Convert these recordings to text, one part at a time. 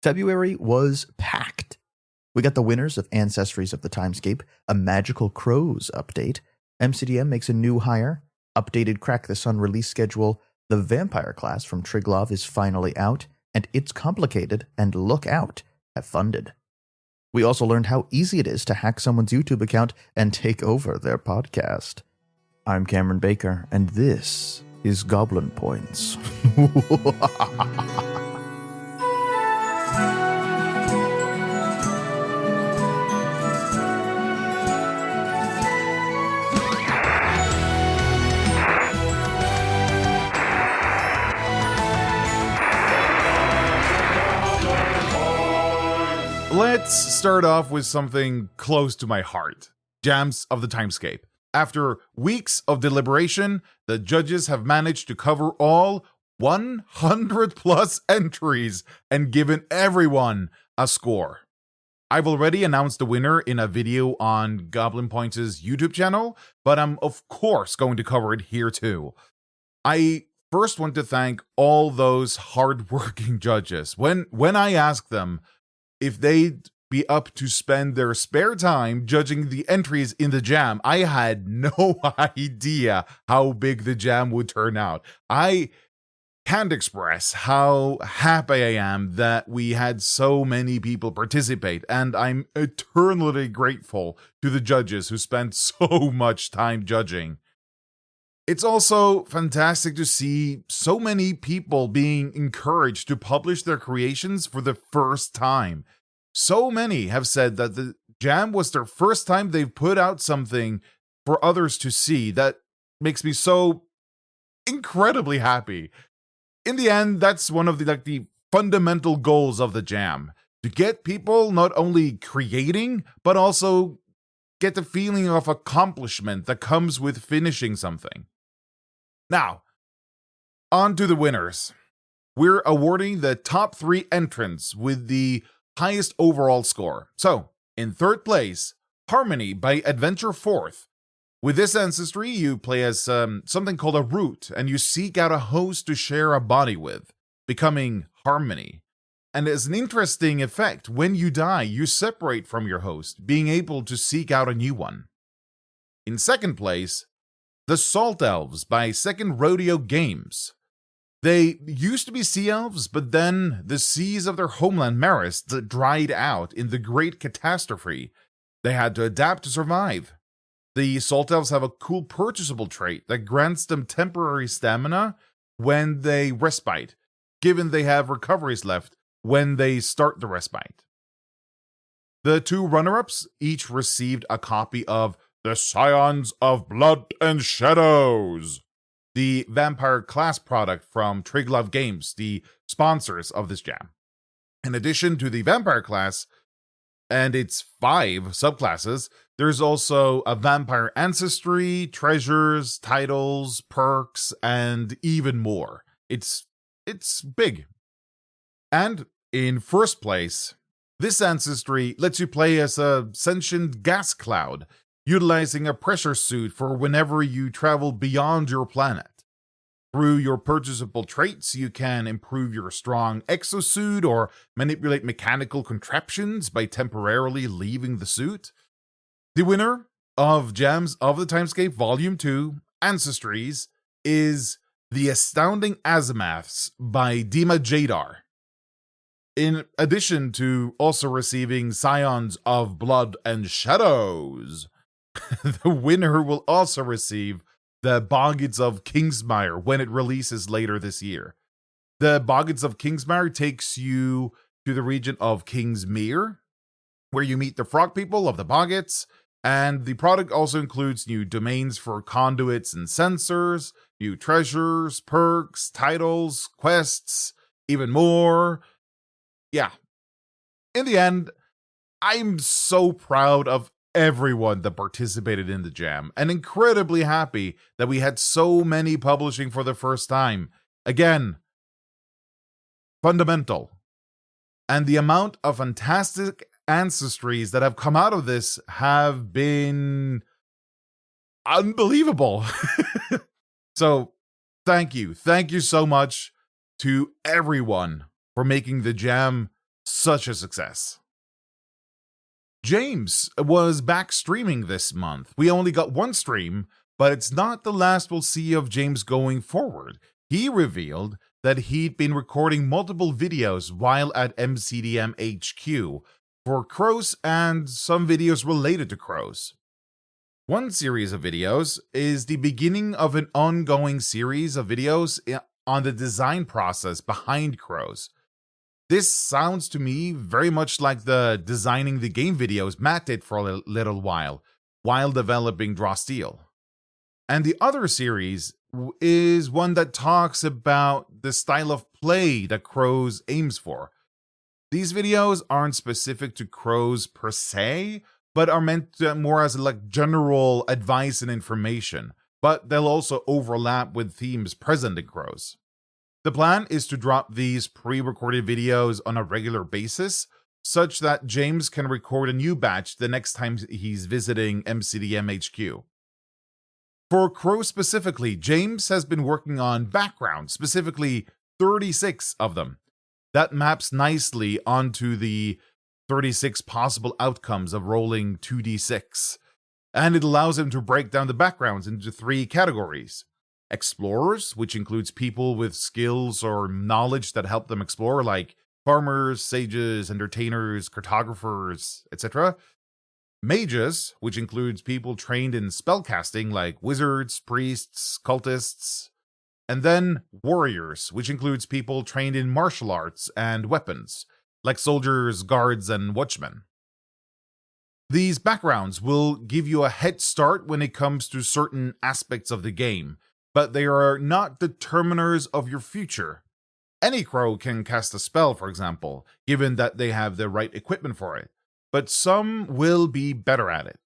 February was packed. We got the winners of Ancestries of the Timescape, a Magical Crows update, MCDM makes a new hire, updated Crack the Sun release schedule, the Vampire class from Triglav is finally out, and It's Complicated and Look Out have funded. We also learned how easy it is to hack someone's YouTube account and take over their podcast. I'm Cameron Baker, and this is Goblin Points. Let's start off with something close to my heart. Gems of the Timescape. After weeks of deliberation, the judges have managed to cover all 100 plus entries and given everyone a score. I've already announced the winner in a video on Goblin Points' YouTube channel, but I'm of course going to cover it here too. I first want to thank all those hardworking judges. When I asked them if they'd be up to spend their spare time judging the entries in the jam, I had no idea how big the jam would turn out. I can't express how happy I am that we had so many people participate, and I'm eternally grateful to the judges who spent so much time judging. It's also fantastic to see so many people being encouraged to publish their creations for the first time. So many have said that the jam was their first time they've put out something for others to see. That makes me so incredibly happy. In the end, that's one of the fundamental goals of the jam, to get people not only creating, but also get the feeling of accomplishment that comes with finishing something. Now, on to the winners. We're awarding the top 3 entrants with the highest overall score. So, in third place, Harmony by Adventure Forth. With this ancestry, you play as something called a root, and you seek out a host to share a body with, becoming Harmony. And as an interesting effect, when you die, you separate from your host, being able to seek out a new one. In second place, The Salt Elves by Second Rodeo Games. They used to be sea elves, but then the seas of their homeland Marist dried out in the Great Catastrophe. They had to adapt to survive. The Salt Elves have a cool purchasable trait that grants them temporary stamina when they respite, given they have recoveries left when they start the respite. The 2 runner-ups each received a copy of The Scions of Blood and Shadows, the Vampire class product from Triglav Games, the sponsors of this jam. In addition to the Vampire class and its 5 subclasses, there's also a Vampire Ancestry, treasures, titles, perks, and even more. It's big. And in first place, this ancestry lets you play as a sentient gas cloud, utilizing a pressure suit for whenever you travel beyond your planet. Through your purchasable traits, you can improve your strong exosuit or manipulate mechanical contraptions by temporarily leaving the suit. The winner of Gems of the Timescape Volume 2, Ancestries, is The Astounding Azimaths by Dima Jadar. In addition to also receiving Scions of Blood and Shadows, the winner will also receive the Boggins of Kingsmire when it releases later this year. The Boggins of Kingsmire takes you to the region of Kingsmere, where you meet the frog people of the Boggits, and the product also includes new domains for conduits and sensors, new treasures, perks, titles, quests, even more. Yeah. In the end, I'm so proud of everyone that participated in the jam, and incredibly happy that we had so many publishing for the first time. Again, fundamental. And the amount of fantastic ancestries that have come out of this have been unbelievable. So thank you so much to everyone for making the jam Such a success. James was back streaming this month. We only got one stream, but it's not the last we'll see of James going forward. He revealed that he'd been recording multiple videos while at MCDM HQ for crows and some videos related to crows. One series of videos is the beginning of an ongoing series of videos on the design process behind crows. This sounds to me very much like the designing the game videos Matt did for a little while developing Draw Steel. And the other series is one that talks about the style of play that Crows aims for. These videos aren't specific to Crows per se, but are meant more as general advice and information, but they'll also overlap with themes present in Crows. The plan is to drop these pre-recorded videos on a regular basis, such that James can record a new batch the next time he's visiting MCDM HQ. For Crow specifically, James has been working on backgrounds, specifically 36 of them. That maps nicely onto the 36 possible outcomes of rolling 2d6, and it allows him to break down the backgrounds into 3 categories. Explorers, which includes people with skills or knowledge that help them explore, like farmers, sages, entertainers, cartographers, etc. Mages, which includes people trained in spellcasting, like wizards, priests, cultists. And then warriors, which includes people trained in martial arts and weapons, like soldiers, guards, and watchmen. These backgrounds will give you a head start when it comes to certain aspects of the game, but they are not determiners of your future. Any crow can cast a spell, for example, given that they have the right equipment for it, but some will be better at it.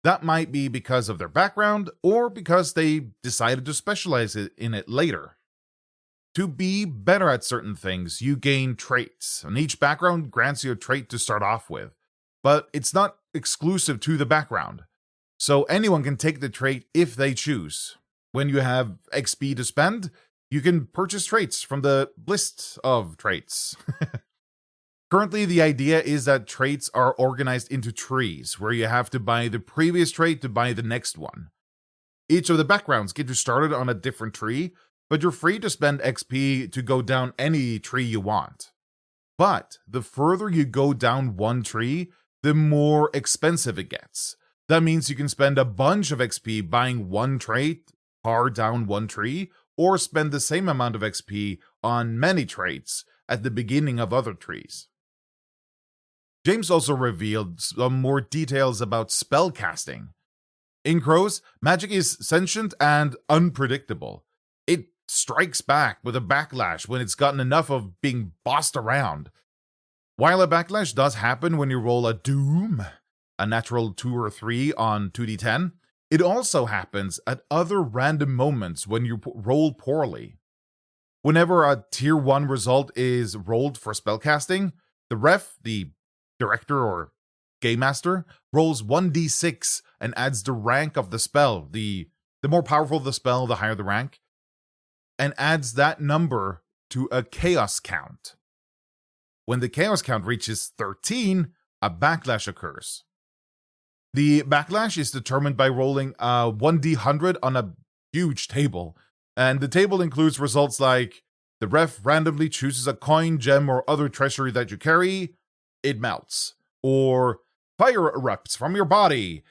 That might be because of their background, or because they decided to specialize in it later. To be better at certain things, you gain traits, and each background grants you a trait to start off with, but it's not exclusive to the background, so anyone can take the trait if they choose. When you have XP to spend, you can purchase traits from the list of traits. Currently, the idea is that traits are organized into trees, where you have to buy the previous trait to buy the next one. Each of the backgrounds get you started on a different tree, but you're free to spend XP to go down any tree you want. But the further you go down one tree, the more expensive it gets. That means you can spend a bunch of XP buying one trait far down one tree, or spend the same amount of XP on many traits at the beginning of other trees. James also revealed some more details about spellcasting. In Crows, magic is sentient and unpredictable. It strikes back with a backlash when it's gotten enough of being bossed around. While a backlash does happen when you roll a doom, a natural 2 or 3 on 2d10, it also happens at other random moments when you roll poorly. Whenever a tier 1 result is rolled for spellcasting, the ref, the director or game master, rolls 1d6 and adds the rank of the spell. The more powerful the spell, the higher the rank, and adds that number to a chaos count. When the chaos count reaches 13, a backlash occurs. The backlash is determined by rolling a 1d100 on a huge table, and the table includes results like the ref randomly chooses a coin, gem, or other treasury that you carry, it melts, or fire erupts from your body.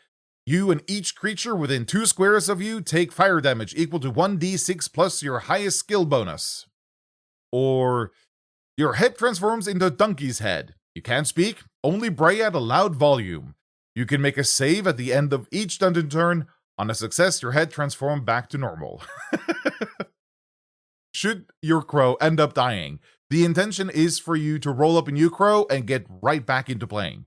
You and each creature within 2 squares of you take fire damage equal to 1d6 plus your highest skill bonus. Or your head transforms into a donkey's head. You can't speak, only bray at a loud volume. You can make a save at the end of each dungeon turn. On a success, your head transforms back to normal. Should your crow end up dying, the intention is for you to roll up a new crow and get right back into playing.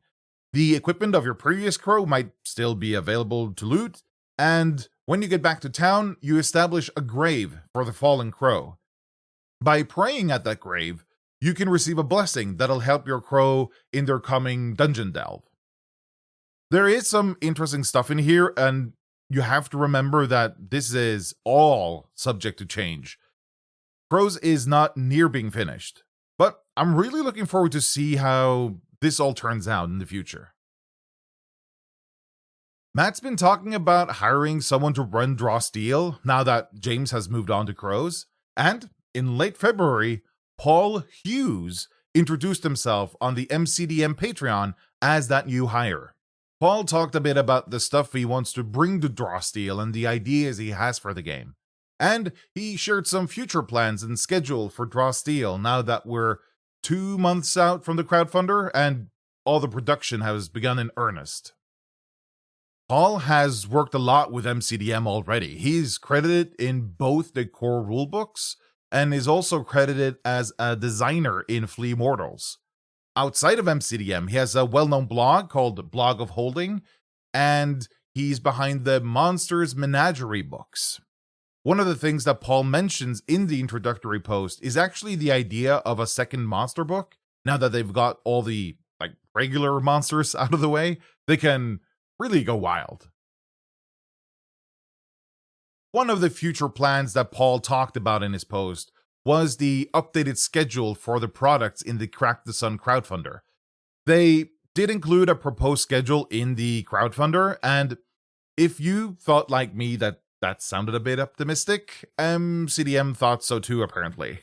The equipment of your previous crow might still be available to loot, and when you get back to town, you establish a grave for the fallen crow. By praying at that grave, you can receive a blessing that'll help your crow in their coming dungeon delve. There is some interesting stuff in here, and you have to remember that this is all subject to change. Crows is not near being finished, but I'm really looking forward to see how this all turns out in the future. Matt's been talking about hiring someone to run Draw Steel now that James has moved on to Crows. And in late February, Paul Hughes introduced himself on the MCDM Patreon as that new hire. Paul talked a bit about the stuff he wants to bring to Draw Steel and the ideas he has for the game. And he shared some future plans and schedule for Draw Steel now that we're 2 months out from the crowdfunder and all the production has begun in earnest. Paul has worked a lot with MCDM already. He's credited in both the core rulebooks and is also credited as a designer in Flea Mortals. Outside of MCDM, he has a well-known blog called Blog of Holding, and he's behind the Monsters Menagerie books. One of the things that Paul mentions in the introductory post is actually the idea of a second monster book. Now that they've got all the regular monsters out of the way, they can really go wild. One of the future plans that Paul talked about in his post was the updated schedule for the products in the Crack the Sun crowdfunder. They did include a proposed schedule in the crowdfunder, and if you thought like me that sounded a bit optimistic, MCDM thought so too apparently.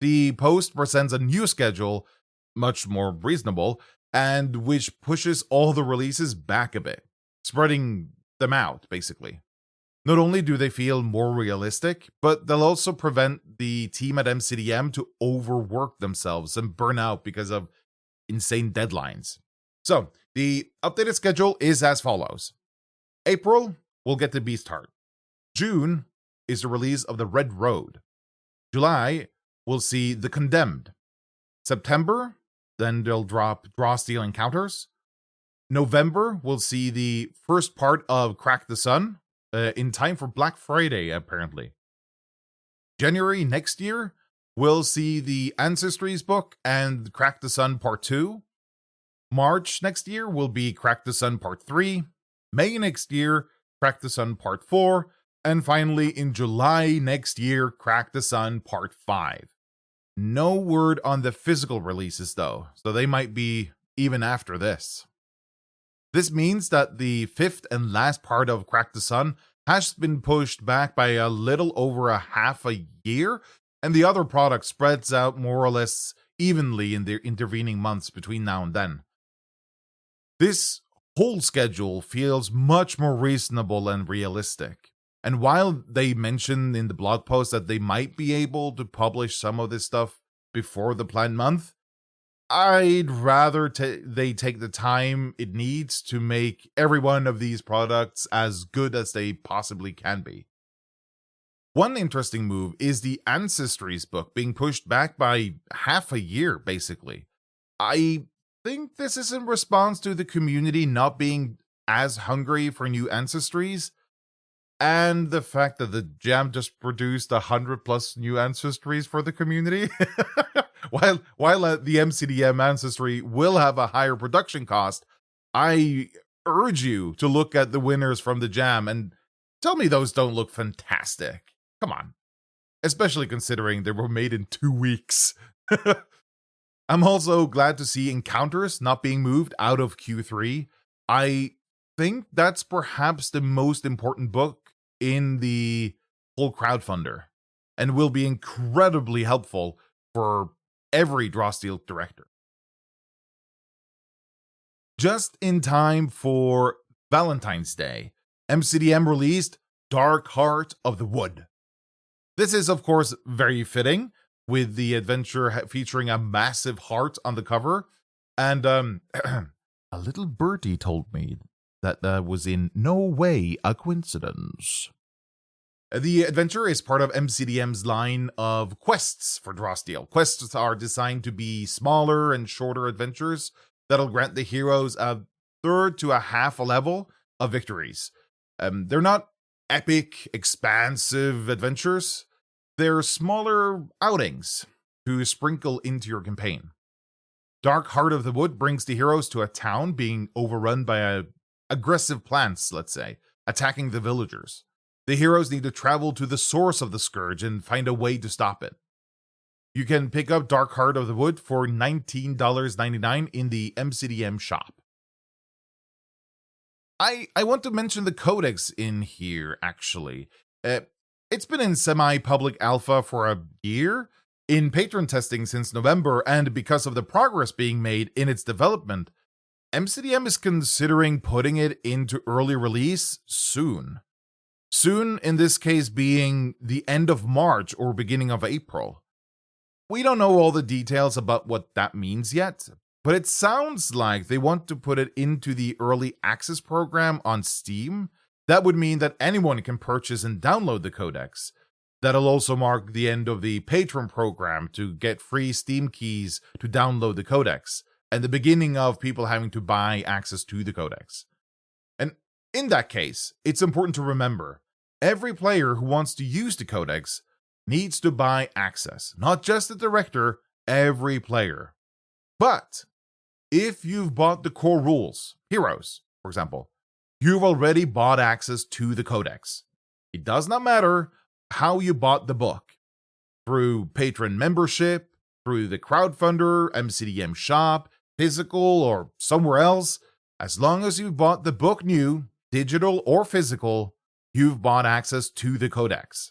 The post presents a new schedule, much more reasonable, and which pushes all the releases back a bit, spreading them out, basically. Not only do they feel more realistic, but they'll also prevent the team at MCDM to overwork themselves and burn out because of insane deadlines. So, the updated schedule is as follows. April, we'll get the Beast Heart. June is the release of the Red Road. July, we'll see The Condemned. September, then they'll drop Draw Steel Encounters. November, we'll see the first part of Crack the Sun, in time for Black Friday, apparently. January next year, we'll see the Ancestries book and Crack the Sun Part 2. March next year will be Crack the Sun Part 3. May next year, Crack the Sun Part 4. And finally, in July next year, Crack the Sun Part 5. No word on the physical releases, though, so they might be even after this. This means that the fifth and last part of Crack the Sun has been pushed back by a little over a half a year, and the other product spreads out more or less evenly in the intervening months between now and then. This whole schedule feels much more reasonable and realistic. And while they mentioned in the blog post that they might be able to publish some of this stuff before the planned month, I'd rather they take the time it needs to make every one of these products as good as they possibly can be. One interesting move is the Ancestries book being pushed back by half a year, basically. I think this is in response to the community not being as hungry for new Ancestries, and the fact that the Jam just produced 100+ new Ancestries for the community. While the MCDM Ancestry will have a higher production cost, I urge you to look at the winners from the Jam and tell me those don't look fantastic. Come on. Especially considering they were made in 2 weeks. I'm also glad to see Encounters not being moved out of Q3. I think that's perhaps the most important book in the whole crowdfunder and will be incredibly helpful for every Draw Steel director. Just in time for Valentine's Day, MCDM released Dark Heart of the Wood. This is, of course, very fitting, with the adventure featuring a massive heart on the cover. And a little birdie told me that was in no way a coincidence. The adventure is part of MCDM's line of quests for Draw Steel. Quests are designed to be smaller and shorter adventures that'll grant the heroes a third to a half a level of victories. They're not epic, expansive adventures. They're smaller outings to sprinkle into your campaign. Dark Heart of the Wood brings the heroes to a town being overrun by aggressive plants, let's say, attacking the villagers. The heroes need to travel to the source of the scourge and find a way to stop it. You can pick up Dark Heart of the Wood for $19.99 in the MCDM shop. I want to mention the Codex in here, actually. It's been in semi-public alpha for a year, in patron testing since November, and because of the progress being made in its development, MCDM is considering putting it into early release soon. Soon, in this case, being the end of March or beginning of April. We don't know all the details about what that means yet, but it sounds like they want to put it into the early access program on Steam. That would mean that anyone can purchase and download the Codex. That'll also mark the end of the Patron program to get free Steam keys to download the Codex, and the beginning of people having to buy access to the Codex. And in that case, it's important to remember, every player who wants to use the Codex needs to buy access, not just the director, every player. But if you've bought the core rules, heroes, for example, you've already bought access to the Codex. It does not matter how you bought the book, through patron membership, through the crowdfunder, MCDM shop, physical, or somewhere else. As long as you bought the book new, digital or physical, you've bought access to the Codex.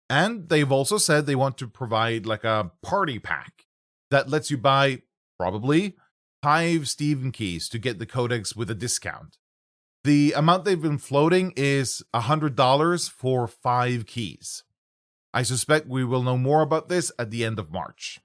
And they've also said they want to provide like a party pack that lets you buy probably 5 Steam keys to get the Codex with a discount. The amount they've been floating is $100 for 5 keys. I suspect we will know more about this at the end of March.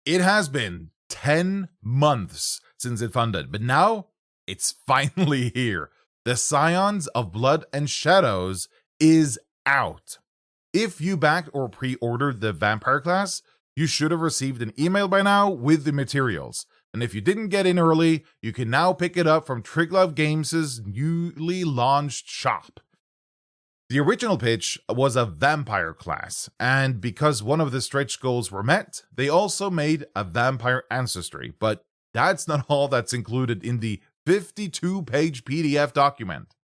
It has been 10 months since it funded, but now it's finally here. The Scions of Blood and Shadows is out. If you backed or pre-ordered the vampire class, you should have received an email by now with the materials. And if you didn't get in early, you can now pick it up from Triglav Games' newly launched shop. The original pitch was a vampire class, and because one of the stretch goals were met, they also made a vampire ancestry, but that's not all that's included in the 52-page PDF document.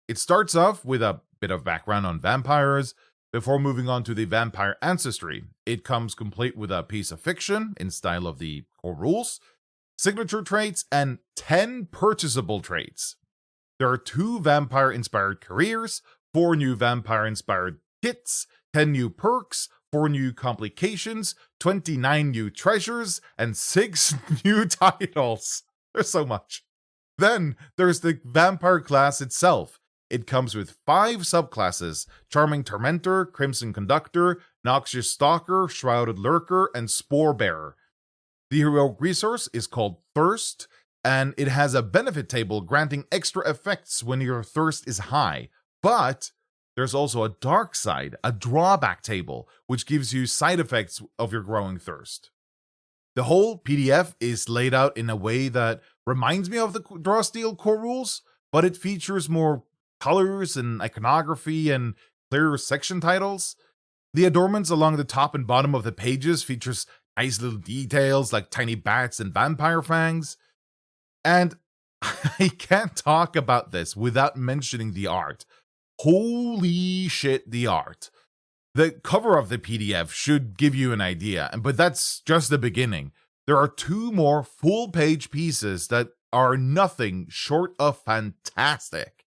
It starts off with a bit of background on vampires, before moving on to the vampire ancestry. It comes complete with a piece of fiction in style of the core rules, signature traits, and 10 purchasable traits. There are 2 vampire-inspired careers, 4 new vampire-inspired kits, 10 new perks, 4 new complications, 29 new treasures, and 6 new titles. There's so much. Then there's the vampire class itself. It comes with 5 subclasses: Charming Tormentor, Crimson Conductor, Noxious Stalker, Shrouded Lurker, and Spore Bearer. The heroic resource is called Thirst, and it has a benefit table granting extra effects when your thirst is high. But there's also a dark side, a drawback table, which gives you side effects of your growing thirst. The whole PDF is laid out in a way that reminds me of the Draw Steel core rules, but it features more colors and iconography and clearer section titles. The adornments along the top and bottom of the pages features nice little details like tiny bats and vampire fangs. And I can't talk about this without mentioning the art. Holy shit, the art. The cover of the PDF should give you an idea, but that's just the beginning. There are 2 more full-page pieces that are nothing short of fantastic.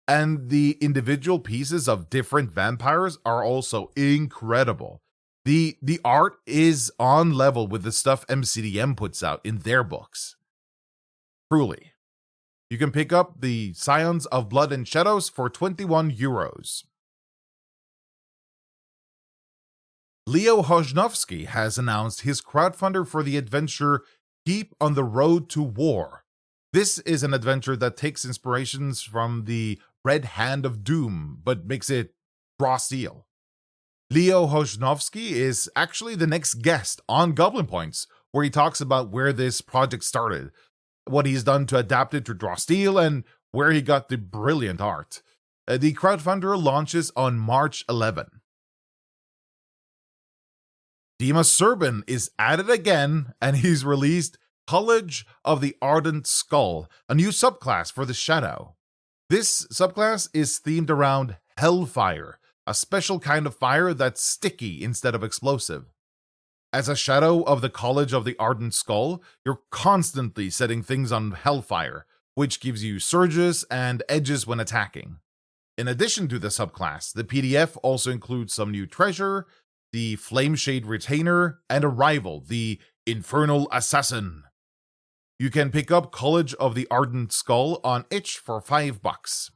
And the individual pieces of different vampires are also incredible. The art is on level with the stuff MCDM puts out in their books. Truly. You can pick up the Scions of Blood and Shadows for €21. Leo Hojnovsky has announced his crowdfunder for the adventure Keep on the Road to War. This is an adventure that takes inspirations from the Red Hand of Doom, but makes it raw steel. Leo Hojnovsky is actually the next guest on Goblin Points, where he talks about where this project started, what he's done to adapt it to draw steel, and where he got the brilliant art. The crowdfunder launches on March 11. Dima Serban is at it again, and he's released College of the Ardent Skull, a new subclass for the Shadow. This subclass is themed around Hellfire, a special kind of fire that's sticky instead of explosive. As a shadow of the College of the Ardent Skull, you're constantly setting things on hellfire, which gives you surges and edges when attacking. In addition to the subclass, the PDF also includes some new treasure, the Flameshade Retainer, and a rival, the Infernal Assassin. You can pick up College of the Ardent Skull on itch for $5.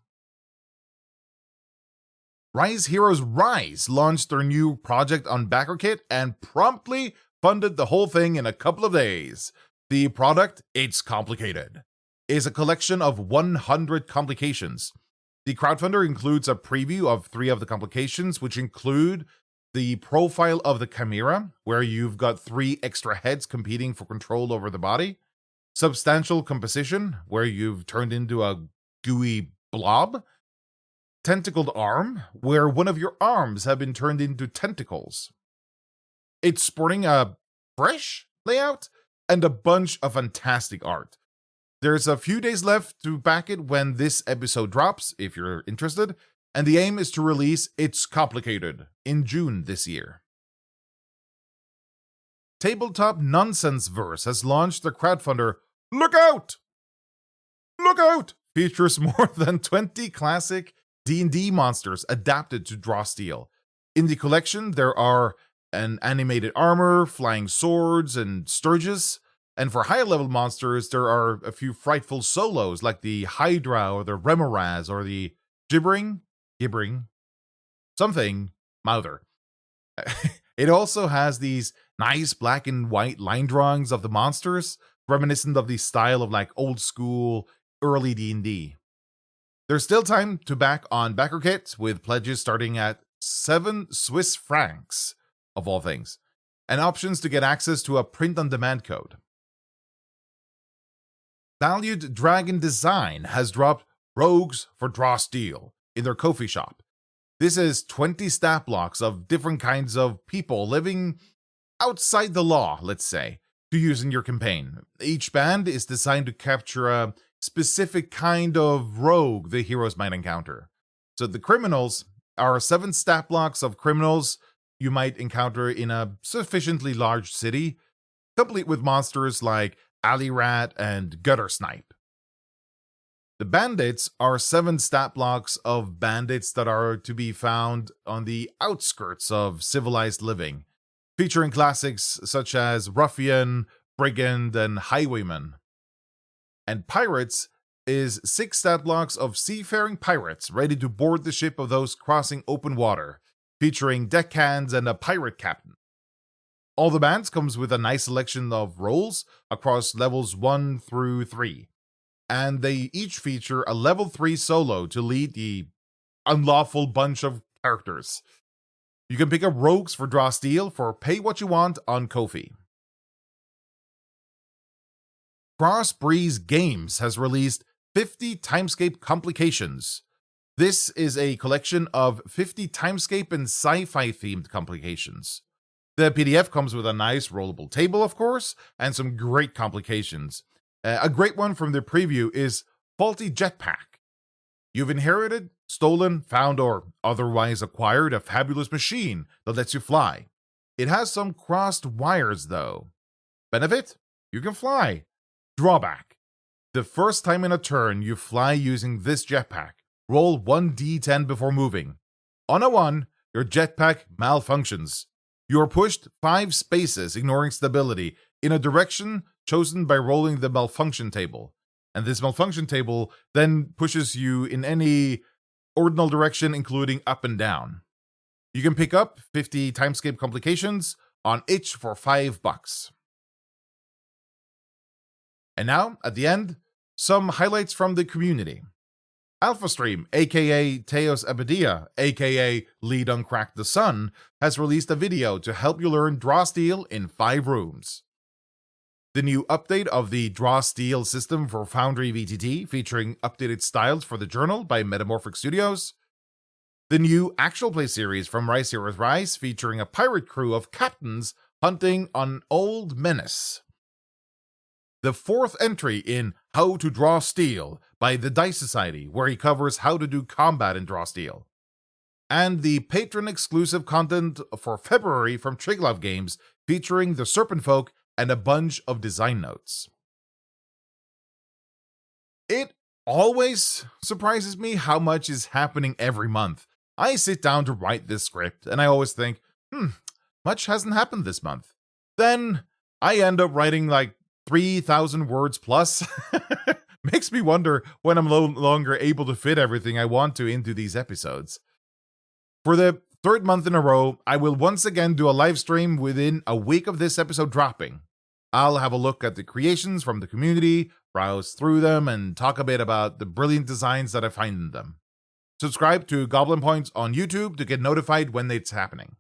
Rise Heroes Rise launched their new project on BackerKit and promptly funded the whole thing in a couple of days. The product, It's Complicated, is a collection of 100 complications. The crowdfunder includes a preview of 3 of the complications, which include the profile of the Chimera, where you've got 3 extra heads competing for control over the body, substantial composition, where you've turned into a gooey blob, tentacled arm, where one of your arms have been turned into tentacles. It's sporting a fresh layout and a bunch of fantastic art. There's a few days left to back it when this episode drops, if you're interested, and the aim is to release It's Complicated in June this year. Tabletop Nonsense Verse has launched the crowdfunder Look Out! Look Out! Features more than 20 classic D&D monsters adapted to draw steel. In the collection, there are an animated armor, flying swords, and sturges. And for higher level monsters, there are a few frightful solos like the Hydra or the Remoraz or the Gibbering, something, Mouther. It also has these nice black and white line drawings of the monsters, reminiscent of the style of like old school early D&D. There's still time to back on BackerKit with pledges starting at 7 Swiss francs, of all things, and options to get access to a print-on-demand code. Valued Dragon Design has dropped Rogues for Draw Steel in their Ko-fi shop. This is 20 stat blocks of different kinds of people living outside the law, let's say, to use in your campaign. Each band is designed to capture a specific kind of rogue the heroes might encounter. So the criminals are 7 stat blocks of criminals you might encounter in a sufficiently large city, complete with monsters like Alley Rat and Gutter Snipe. The bandits are 7 stat blocks of bandits that are to be found on the outskirts of civilized living, featuring classics such as Ruffian, Brigand, and Highwayman. And pirates is 6 stat blocks of seafaring pirates ready to board the ship of those crossing open water, featuring deckhands and a pirate captain. All the bands comes with a nice selection of roles across levels 1 through 3, and they each feature a level 3 solo to lead the unlawful bunch of characters. You can pick up Rogues for Draw Steel for pay what you want on Ko-fi. Crossbreeze Games has released 50 Timescape Complications. This is a collection of 50 Timescape and sci-fi themed complications. The PDF comes with a nice rollable table, of course, and some great complications. A great one from the preview is Faulty Jetpack. You've inherited, stolen, found, or otherwise acquired a fabulous machine that lets you fly. It has some crossed wires, though. Benefit? You can fly. Drawback: the first time in a turn you fly using this jetpack, roll 1d10 before moving. On a 1, your jetpack malfunctions. You are pushed 5 spaces, ignoring stability, in a direction chosen by rolling the malfunction table. And this malfunction table then pushes you in any ordinal direction, including up and down. You can pick up 50 Timescape Complications on itch for $5. And now, at the end, some highlights from the community. AlphaStream, aka Teos Abadia, aka Lead on Crack the Sun, has released a video to help you learn Draw Steel in 5 rooms. The new update of the Draw Steel system for Foundry VTT, featuring updated styles for the journal by Metamorphic Studios. The new actual play series from Rise Heroes Rise, featuring a pirate crew of captains hunting on Old Menace. The 4th entry in How to Draw Steel by the Dice Society, where he covers how to do combat in Draw Steel. and the patron-exclusive content for February from Triglav Games featuring the Serpent Folk and a bunch of design notes. It always surprises me how much is happening every month. I sit down to write this script, and I always think, much hasn't happened this month. Then I end up writing like 3,000 words plus. Makes me wonder when I'm no longer able to fit everything I want to into these episodes. For the third month in a row, I will once again do a live stream within a week of this episode dropping. I'll have a look at the creations from the community, browse through them, and talk a bit about the brilliant designs that I find in them. Subscribe to Goblin Points on YouTube to get notified when it's happening.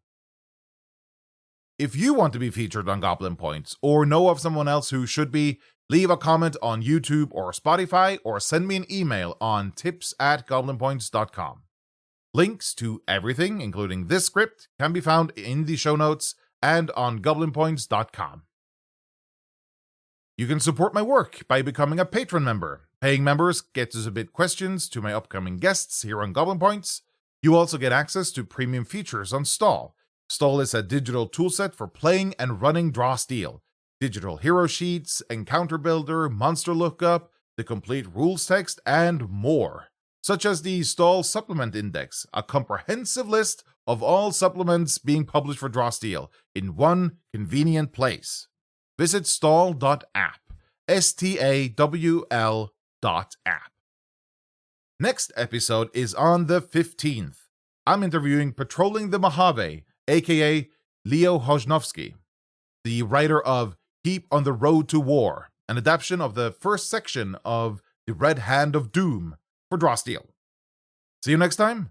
If you want to be featured on Goblin Points, or know of someone else who should be, leave a comment on YouTube or Spotify, or send me an email on tips@goblinpoints.com. Links to everything, including this script, can be found in the show notes and on goblinpoints.com. You can support my work by becoming a patron member. Paying members get to submit questions to my upcoming guests here on Goblin Points. You also get access to premium features on Stall. Stall is a digital toolset for playing and running Draw Steel. Digital hero sheets, encounter builder, monster lookup, the complete rules text, and more. Such as the Stall Supplement Index, a comprehensive list of all supplements being published for Draw Steel in one convenient place. Visit stall.app, STAWL.app. Next episode is on the 15th. I'm interviewing Patrolling the Mojave, aka Leo Hojnovsky, the writer of Keep on the Road to War, an adaptation of the first section of The Red Hand of Doom for Draw Steel. See you next time.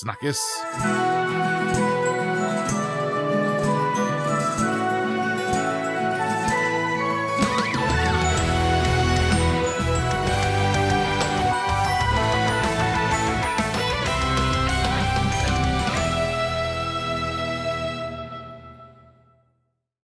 Snackis.